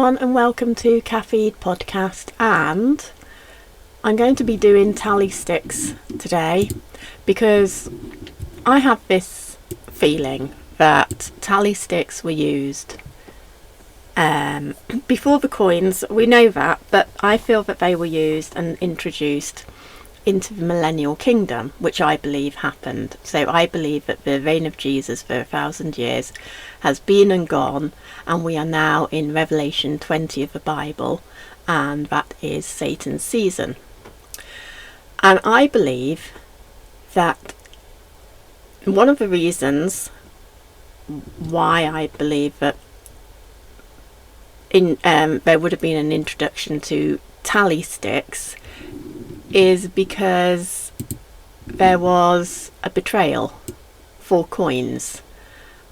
everyone, and welcome to Caffeine Podcast. And I'm going to be doing tally sticks today because I have this feeling that tally sticks were used before the coins. We know that, but I feel that they were used and introduced into the Millennial Kingdom, which I believe happened. So I believe that the reign of Jesus for 1,000 years has been and gone, and we are now in Revelation 20 of the Bible, and that is Satan's season. And I believe that one of the reasons why I believe that there would have been an introduction to tally sticks is because there was a betrayal for coins,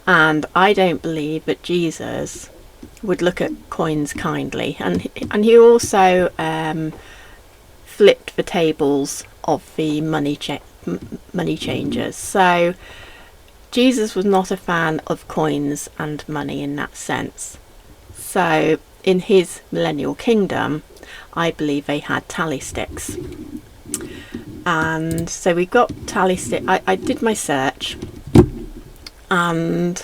and I don't believe that Jesus would look at coins kindly, and he also flipped the tables of the money changers. So Jesus was not a fan of coins and money in that sense. So in his Millennial Kingdom, I believe they had tally sticks. And so we've got tally stick. I did my search, and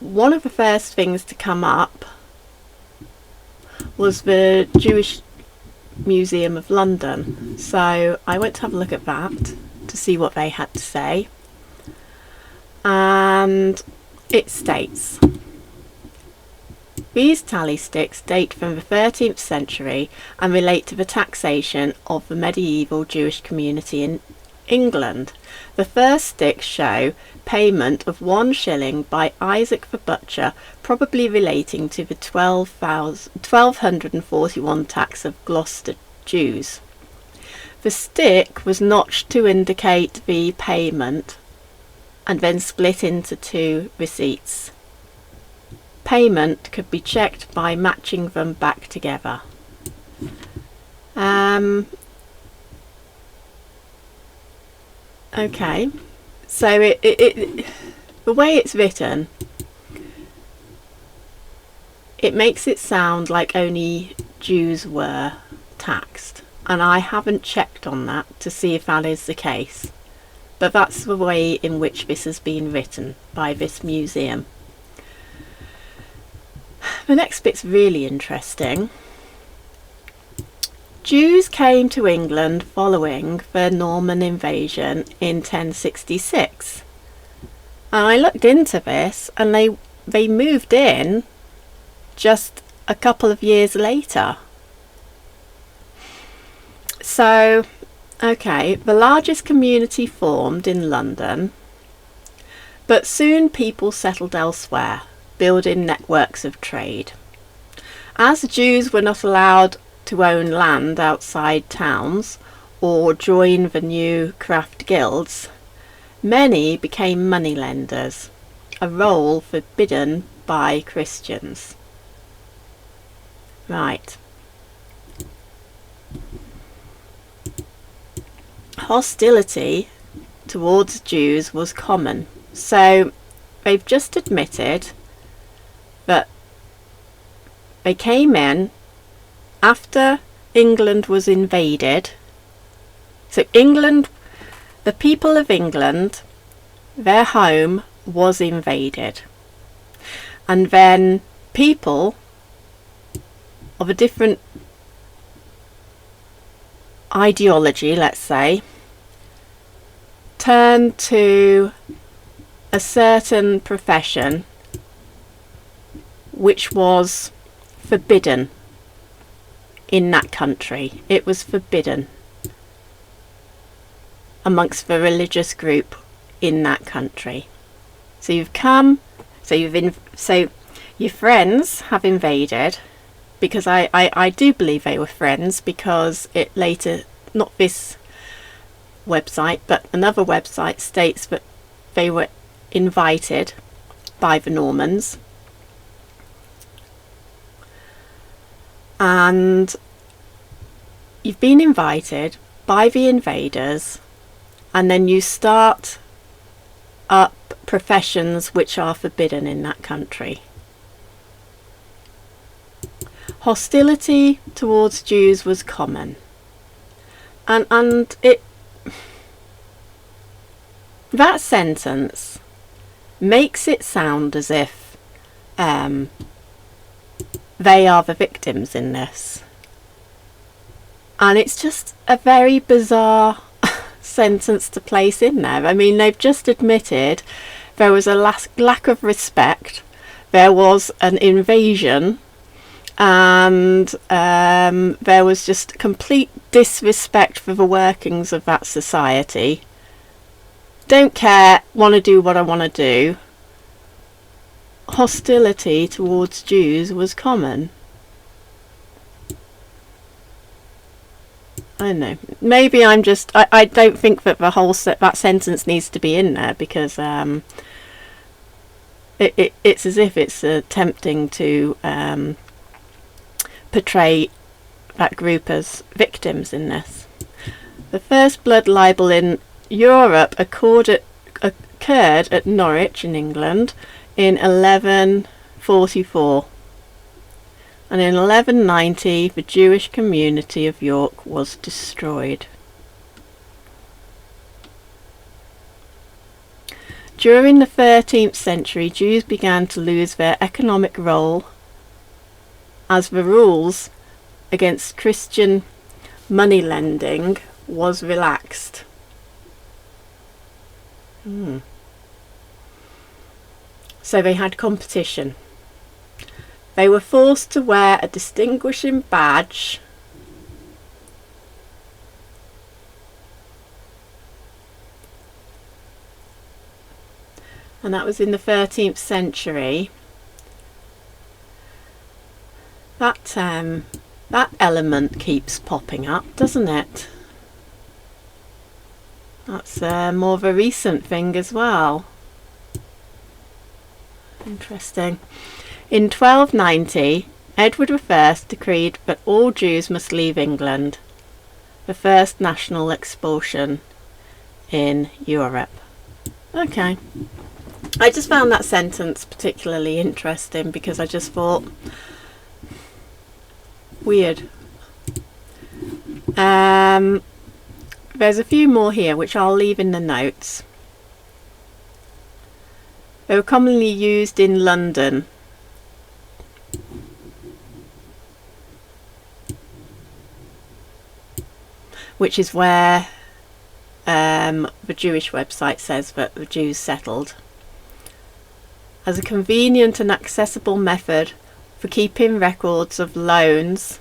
one of the first things to come up was the Jewish Museum of London. So I went to have a look at that to see what they had to say. And it states, these tally sticks date from the 13th century and relate to the taxation of the medieval Jewish community in England. The first sticks show payment of 1 shilling by Isaac the butcher, probably relating to the 1241 tax of Gloucester Jews. The stick was notched to indicate the payment and then split into 2 receipts. Payment could be checked by matching them back together. Okay, so it the way it's written, it makes it sound like only Jews were taxed, and I haven't checked on that to see if that is the case, but that's the way in which this has been written by this museum. The next bit's really interesting. Jews came to England following the Norman invasion in 1066. And I looked into this, and they moved in just a couple of years later. So, okay, the largest community formed in London, but soon people settled elsewhere, building networks of trade. As Jews were not allowed to own land outside towns or join the new craft guilds, many became moneylenders, a role forbidden by Christians. Right. Hostility towards Jews was common, so they've just admitted that they came in after England was invaded. So England, the people of England, their home was invaded. And then people of a different ideology, let's say, turned to a certain profession which was forbidden in that country. It was forbidden amongst the religious group in that country. So you've come, so your friends have invaded, because I do believe they were friends, because it later, not this website, but another website states that they were invited by the Normans. And you've been invited by the invaders, and then you start up professions which are forbidden in that country. Hostility towards Jews was common. And that sentence makes it sound as if they are the victims in this. And it's just a very bizarre sentence to place in there. I mean, they've just admitted there was a lack of respect, there was an invasion, and there was just complete disrespect for the workings of that society. Don't care, want to do what I want to do. Hostility towards Jews was common. I don't know. Maybe I'm just... I don't think that the whole that sentence needs to be in there, because it's as if it's attempting to portray that group as victims in this. The first blood libel in Europe occurred at Norwich in England in 1144. And in 1190, the Jewish community of York was destroyed. During the 13th century, Jews began to lose their economic role as the rules against Christian money lending was relaxed. So they had competition. They were forced to wear a distinguishing badge and that was in the 13th century. That element keeps popping up, doesn't it? That's more of a recent thing as well. Interesting. In 1290, Edward I decreed that all Jews must leave England, the first national expulsion in Europe. Okay. I just found that sentence particularly interesting because I just thought, weird. There's a few more here which I'll leave in the notes. They were commonly used in London. Which is where the Jewish website says that the Jews settled. As a convenient and accessible method for keeping records of loans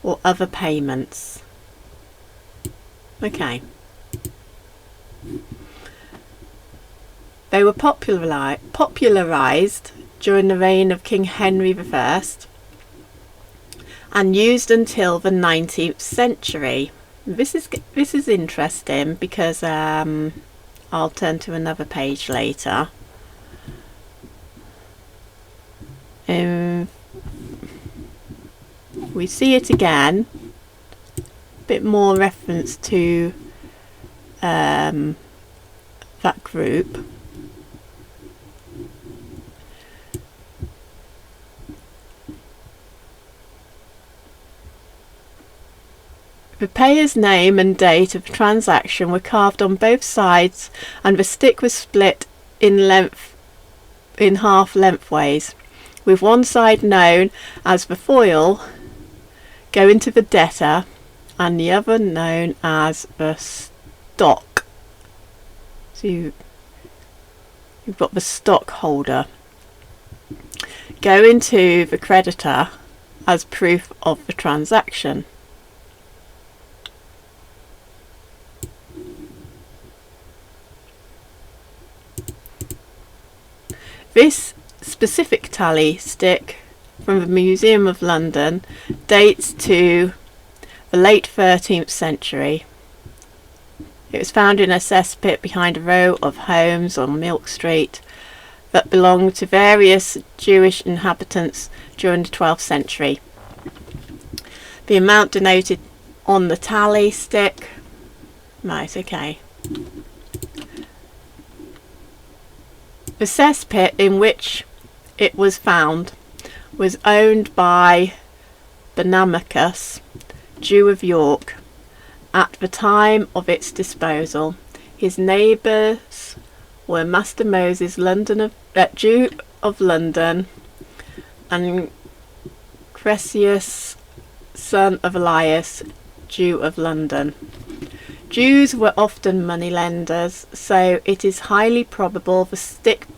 or other payments. Okay. They were popularised during the reign of King Henry I and used until the 19th century. This is interesting because I'll turn to another page later. We see it again, a bit more reference to that group. The payer's name and date of transaction were carved on both sides, and the stick was split in half lengthways, with one side known as the foil going to the debtor and the other known as the stock. So you've got the stockholder going to the creditor as proof of the transaction. This specific tally stick from the Museum of London dates to the late 13th century. It was found in a cesspit behind a row of homes on Milk Street that belonged to various Jewish inhabitants during the 12th century. The amount denoted on the tally stick. Right, okay. The cesspit in which it was found was owned by Benamicus, Jew of York, at the time of its disposal. His neighbours were Master Moses, Jew of London, and Cressius, son of Elias, Jew of London. Jews were often moneylenders, so it is highly probable the stick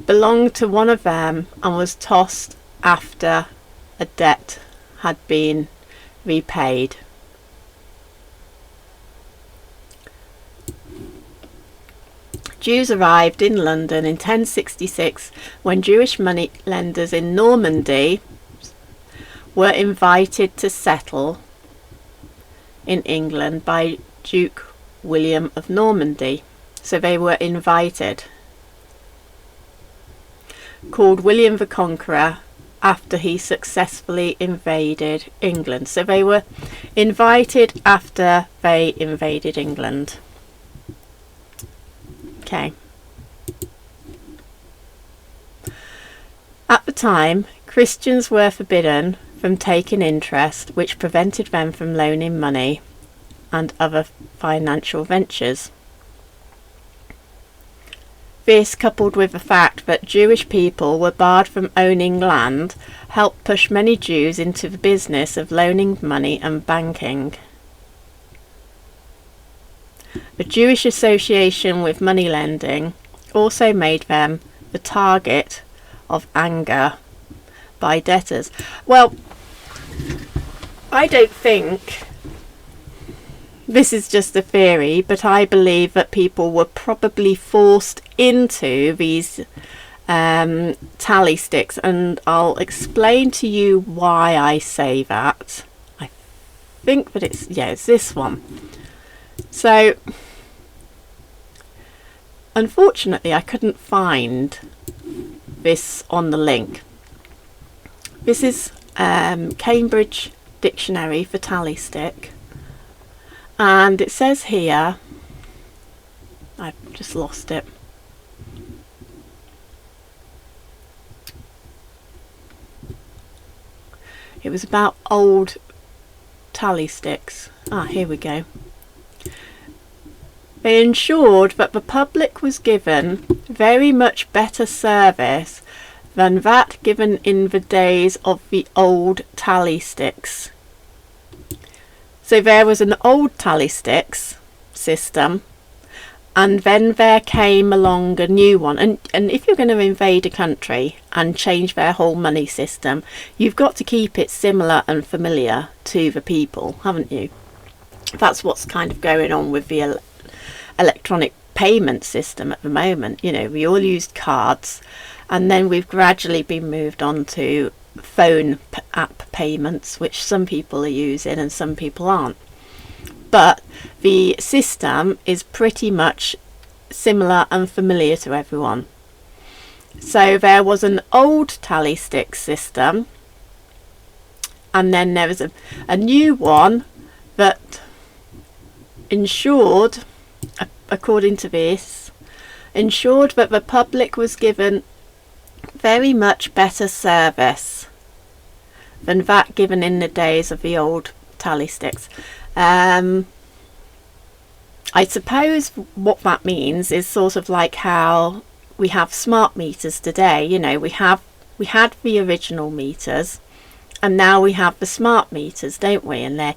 belonged to one of them and was tossed after a debt had been repaid. Jews arrived in London in 1066 when Jewish moneylenders in Normandy were invited to settle in England by Duke William of Normandy. So they were invited. Called William the Conqueror after he successfully invaded England. So they were invited after they invaded England. Okay. At the time, Christians were forbidden from taking interest, which prevented them from loaning money and other financial ventures. This, coupled with the fact that Jewish people were barred from owning land, helped push many Jews into the business of loaning money and banking. The Jewish association with money lending also made them the target of anger by debtors. Well, I don't think, this is just a theory, but I believe that people were probably forced into these tally sticks, and I'll explain to you why I say that. I think that it's this one. So, unfortunately, I couldn't find this on the link. This is Cambridge Dictionary for tally stick, and it says here, I've just lost it. It was about old tally sticks. Here we go. They ensured that the public was given very much better service than that given in the days of the old tally sticks. So there was an old tally sticks system, and then there came along a new one. And if you're going to invade a country and change their whole money system, you've got to keep it similar and familiar to the people, haven't you? That's what's kind of going on with the electronic payment system at the moment. You know, we all used cards, and then we've gradually been moved on to phone app payments, which some people are using and some people aren't. But the system is pretty much similar and familiar to everyone. So there was an old tally stick system, and then there was a new one that ensured, according to this, ensured that the public was given very much better service than that given in the days of the old tally sticks. I suppose what that means is sort of like how we have smart meters today. You know, we had the original meters, and now we have the smart meters, don't we? And they're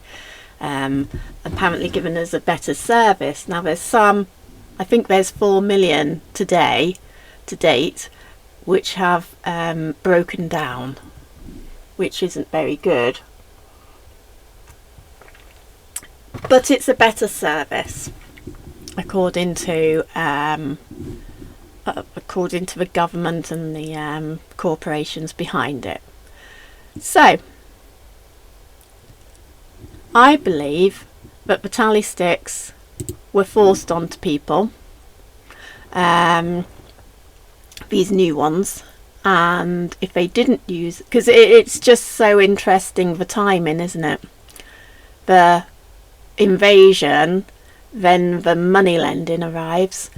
apparently giving us a better service. Now there's some, I think there's 4 million to date, which have broken down, which isn't very good. But it's a better service, according to the government and the corporations behind it. So, I believe that the tally sticks were forced onto people, these new ones, and if they didn't use, because it's just so interesting, the timing, isn't it? The invasion, then the money lending arrives,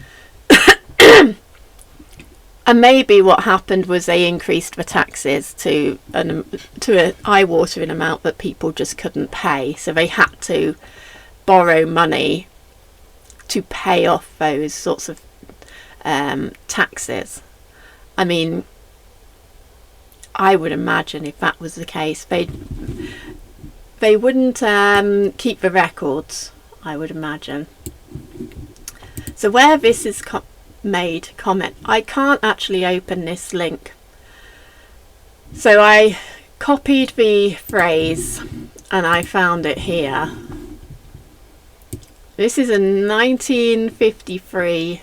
And maybe what happened was they increased the taxes to an eye-watering amount that people just couldn't pay, so they had to borrow money to pay off those sorts of taxes. I mean, I would imagine if that was the case, they wouldn't keep the records, I would imagine. So where this is made comment, I can't actually open this link. So I copied the phrase and I found it here. This is a 1953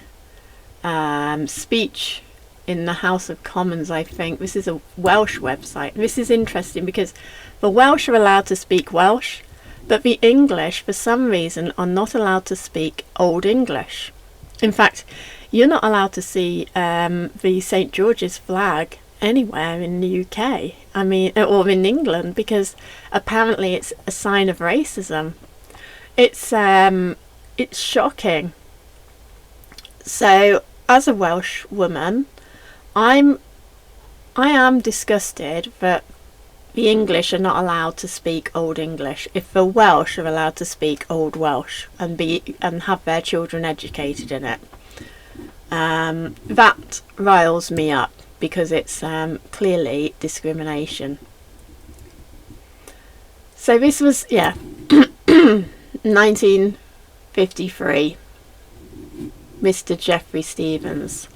speech in the House of Commons, I think. This is a Welsh website. This is interesting because the Welsh are allowed to speak Welsh, but the English, for some reason, are not allowed to speak Old English. In fact, you're not allowed to see the St. George's flag anywhere in the UK, I mean, or in England, because apparently it's a sign of racism. It's shocking. So, as a Welsh woman, I am disgusted that the English are not allowed to speak Old English if the Welsh are allowed to speak Old Welsh and have their children educated in it. That riles me up because it's clearly discrimination. So this was 1953. Mr. Jeffrey Stevens.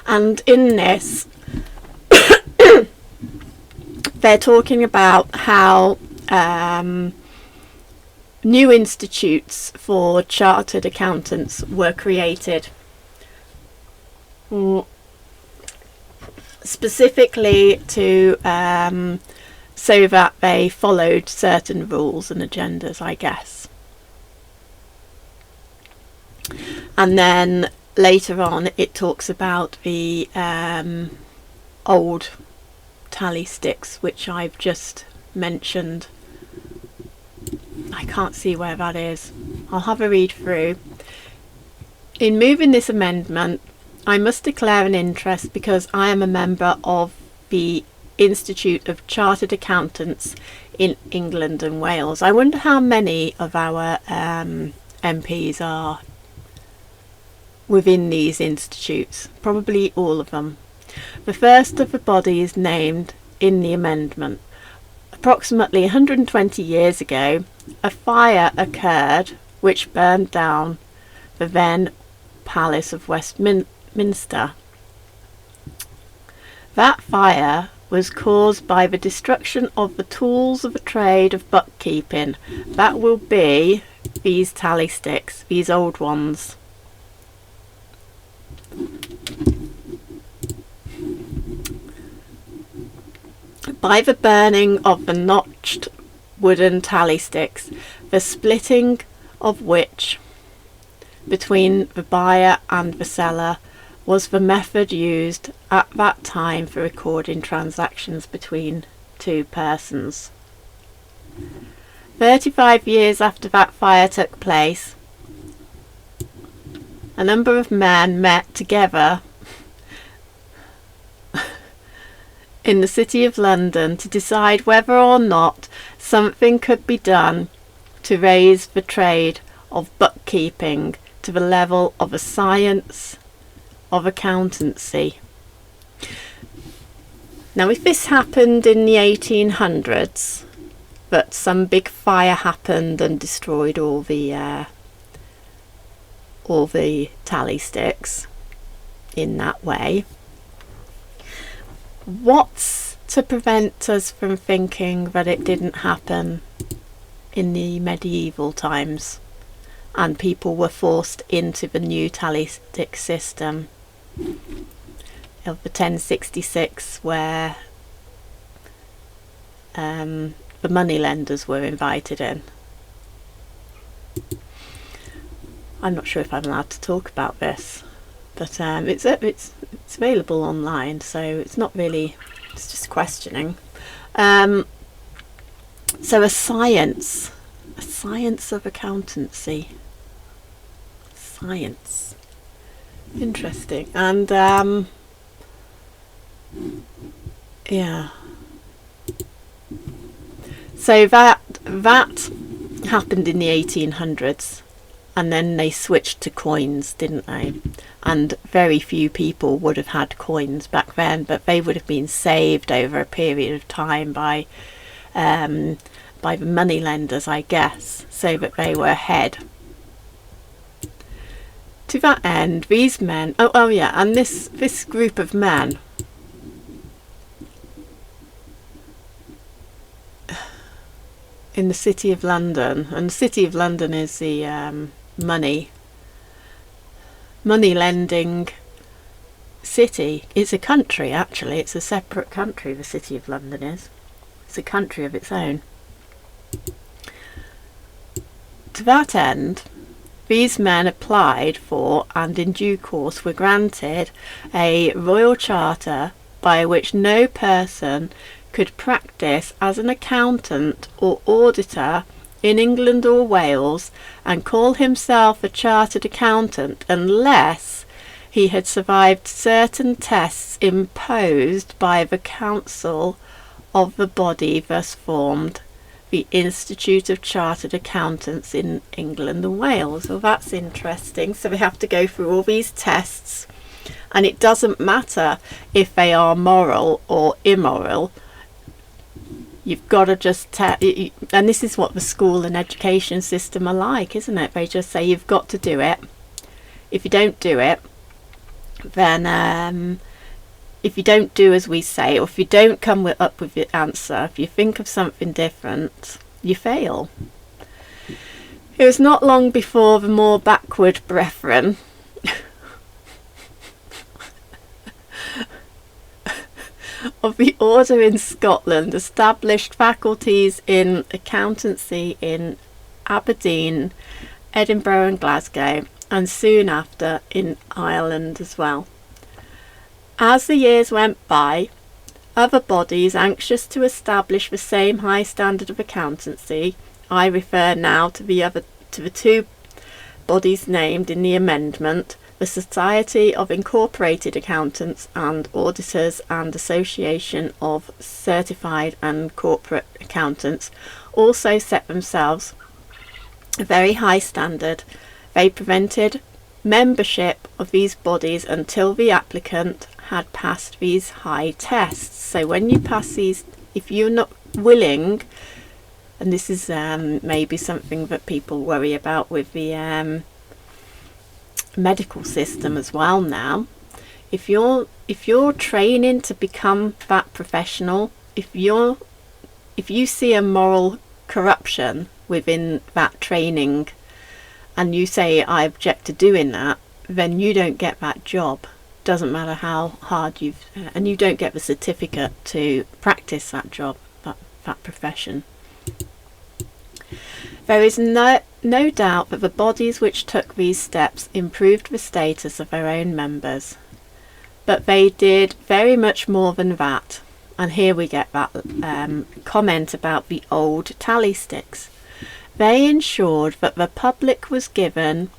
And in this, they're talking about how new institutes for chartered accountants were created, specifically to so that they followed certain rules and agendas, I guess. And then later on it talks about the old tally sticks, which I've just mentioned. I can't see where that is. I'll have a read through. In moving this amendment, I must declare an interest because I am a member of the Institute of Chartered Accountants in England and Wales. I wonder how many of our MPs are within these institutes. Probably all of them. The first of the bodies named in the amendment. Approximately 120 years ago, a fire occurred which burned down the then Palace of Westminster. That fire was caused by the destruction of the tools of the trade of bookkeeping. That will be these tally sticks, these old ones. By the burning of the notched wooden tally sticks, the splitting of which between the buyer and the seller was the method used at that time for recording transactions between two persons. 35 years after that fire took place, a number of men met together in the City of London to decide whether or not something could be done to raise the trade of bookkeeping to the level of a science of accountancy. Now, if this happened in the 1800s, but some big fire happened and destroyed all the tally sticks in that way, what's to prevent us from thinking that it didn't happen in the medieval times and people were forced into the new tally stick system of the 1066, where the moneylenders were invited in? I'm not sure if I'm allowed to talk about this, but it's available online, so it's not really, it's just questioning. So a science of accountancy. Science. Interesting. And yeah. So that happened in the 1800s, and then they switched to coins, didn't they? And very few people would have had coins back then, but they would have been saved over a period of time by the money lenders, I guess, so that they were ahead. To that end, these men, oh yeah, and this group of men in the City of London, and the City of London is the money lending city. It's a country, actually. It's a separate country, the City of London is. It's a country of its own. To that end, these men applied for, and in due course were granted, a royal charter by which no person could practice as an accountant or auditor in England or Wales and call himself a chartered accountant unless he had survived certain tests imposed by the council of the body thus formed, the Institute of Chartered Accountants in England and Wales. Well, that's interesting. So we have to go through all these tests, and it doesn't matter if they are moral or immoral. You've got to just and this is what the school and education system are like, isn't it? They just say you've got to do it. If you don't do it, then if you don't do as we say, or if you don't come up with your answer, if you think of something different, you fail. It was not long before the more backward brethren of the order in Scotland established faculties in accountancy in Aberdeen, Edinburgh and Glasgow, and soon after in Ireland as well. As the years went by, other bodies anxious to establish the same high standard of accountancy, I refer now to the two bodies named in the amendment, the Society of Incorporated Accountants and Auditors and Association of Certified and Corporate Accountants, also set themselves a very high standard. They prevented membership of these bodies until the applicant had passed these high tests. So when you pass these, if you're not willing, and this is maybe something that people worry about with the medical system as well now, if you're training to become that professional, if you see a moral corruption within that training and you say I object to doing that, then you don't get that job. Doesn't matter how hard and you don't get the certificate to practice that job, that profession. There is no doubt that the bodies which took these steps improved the status of their own members, but they did very much more than that. And here we get that comment about the old tally sticks. They ensured that the public was given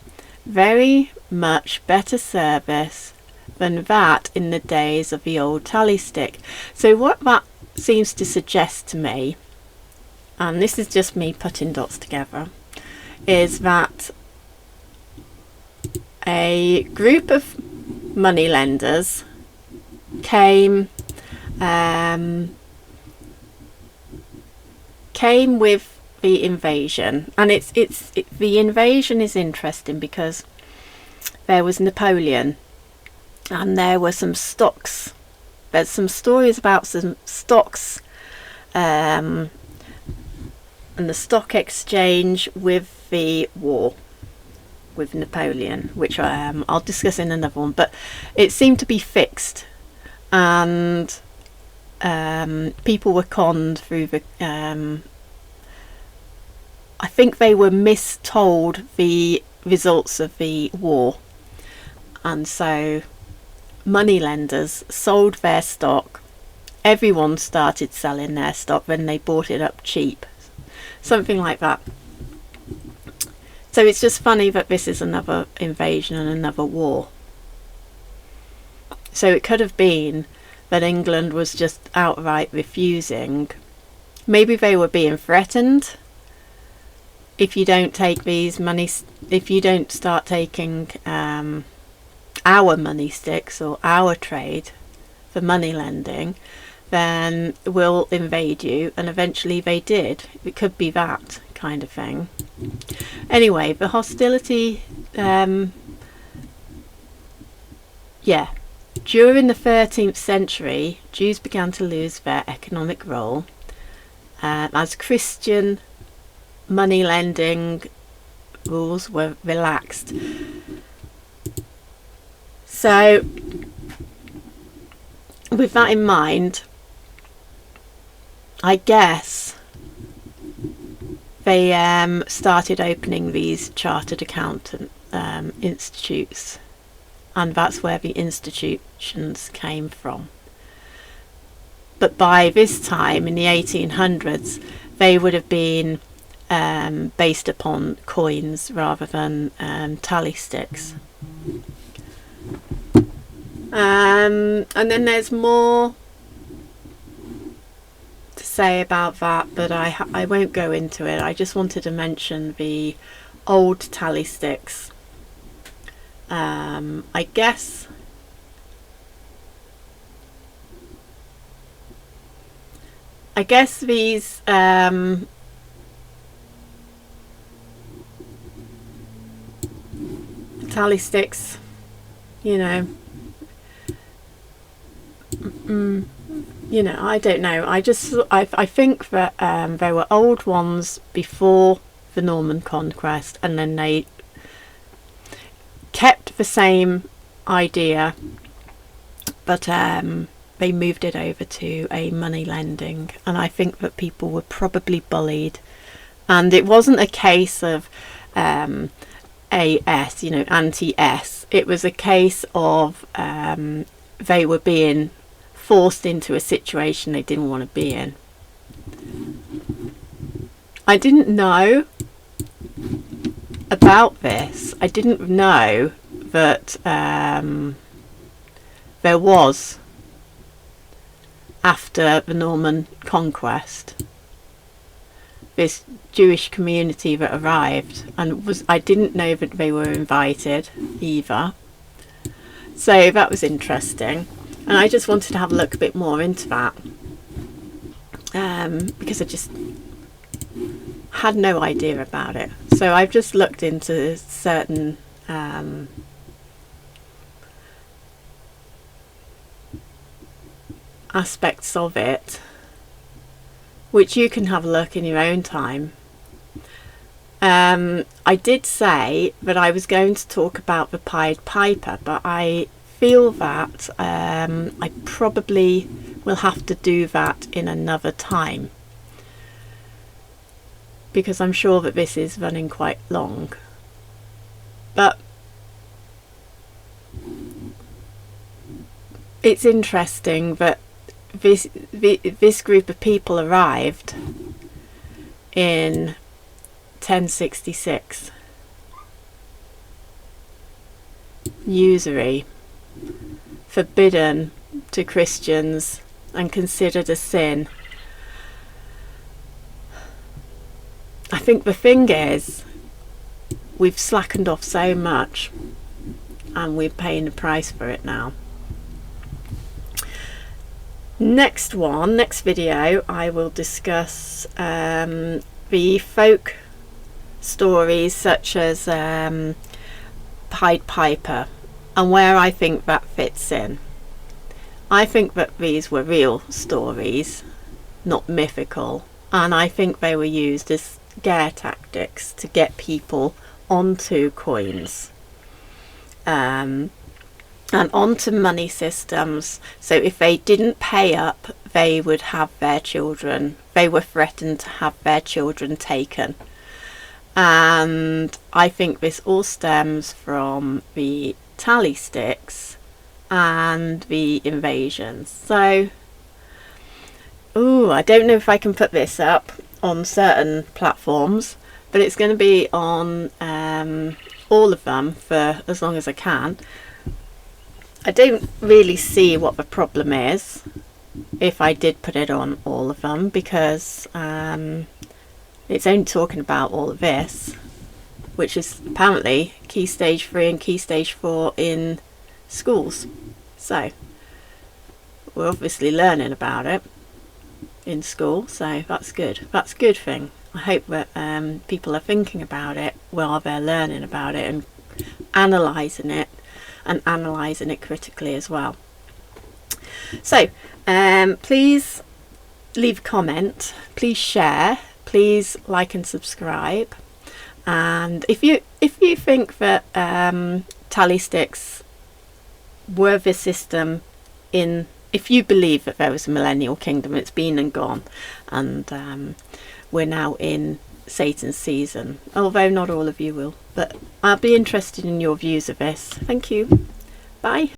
very much better service than that in the days of the old tally stick. So what that seems to suggest to me, and this is just me putting dots together, is that a group of money lenders came with the invasion, and the invasion is interesting because there was Napoleon, and there were some stocks. There's some stories about some stocks and the stock exchange with the war with Napoleon, which I'll discuss in another one, but it seemed to be fixed, and people were conned through the I think they were mistold the results of the war, and so money lenders sold their stock. Everyone started selling their stock when they bought it up cheap, something like that. So it's just funny that this is another invasion and another war. So it could have been that England was just outright refusing. Maybe they were being threatened. If you don't take these money, if you don't start taking our money sticks or our trade for money lending, then we'll invade you. And eventually they did. It could be that kind of thing. Anyway, the hostility, yeah. During the 13th century, Jews began to lose their economic role as Christian money lending rules were relaxed. So, with that in mind, I guess they started opening these chartered accountant institutes, and that's where the institutions came from. But by this time, in the 1800s, they would have been based upon coins rather than tally sticks. And then there's more to say about that, but I won't go into it. I just wanted to mention the old tally sticks. I guess these tally sticks, you know, I don't know. I think that there were old ones before the Norman conquest, and then they kept the same idea, but they moved it over to a money lending, and I think that people were probably bullied, and it wasn't a case of AS, anti-S. It was a case of they were being forced into a situation they didn't want to be in. I didn't know about this. I didn't know that there was, after the Norman conquest, this Jewish community that arrived, and I didn't know that they were invited either. So that was interesting, and I just wanted to have a look a bit more into that, because I just had no idea about it. So I've just looked into certain aspects of it, which you can have a look in your own time. I did say that I was going to talk about the Pied Piper, but I feel that I probably will have to do that in another time, because I'm sure that this is running quite long. But it's interesting that this group of people arrived in 1066. Usury, forbidden to Christians and considered a sin. I think the thing is, we've slackened off so much and we're paying the price for it now. Next video, I will discuss the folk stories such as Pied Piper and where I think that fits in. I think that these were real stories, not mythical, and I think they were used as scare tactics to get people onto coins and onto money systems. So if they didn't pay up, they would have their children, they were threatened to have their children taken. And I think this all stems from the tally sticks and the invasions. So, I don't know if I can put this up on certain platforms, but it's going to be on all of them for as long as I can. I don't really see what the problem is if I did put it on all of them, because it's only talking about all of this, which is apparently Key Stage 3 and Key Stage 4 in schools. So we're obviously learning about it in school, so that's good. That's a good thing. I hope that people are thinking about it while they're learning about it and analysing it, and analysing it critically as well. So please leave a comment, please share, please like and subscribe, and if you think that tally sticks were the system in, if you believe that there was a Millennial Kingdom, it's been and gone, and we're now in Satan's season, although not all of you will, but I'll be interested in your views of this. Thank you. Bye.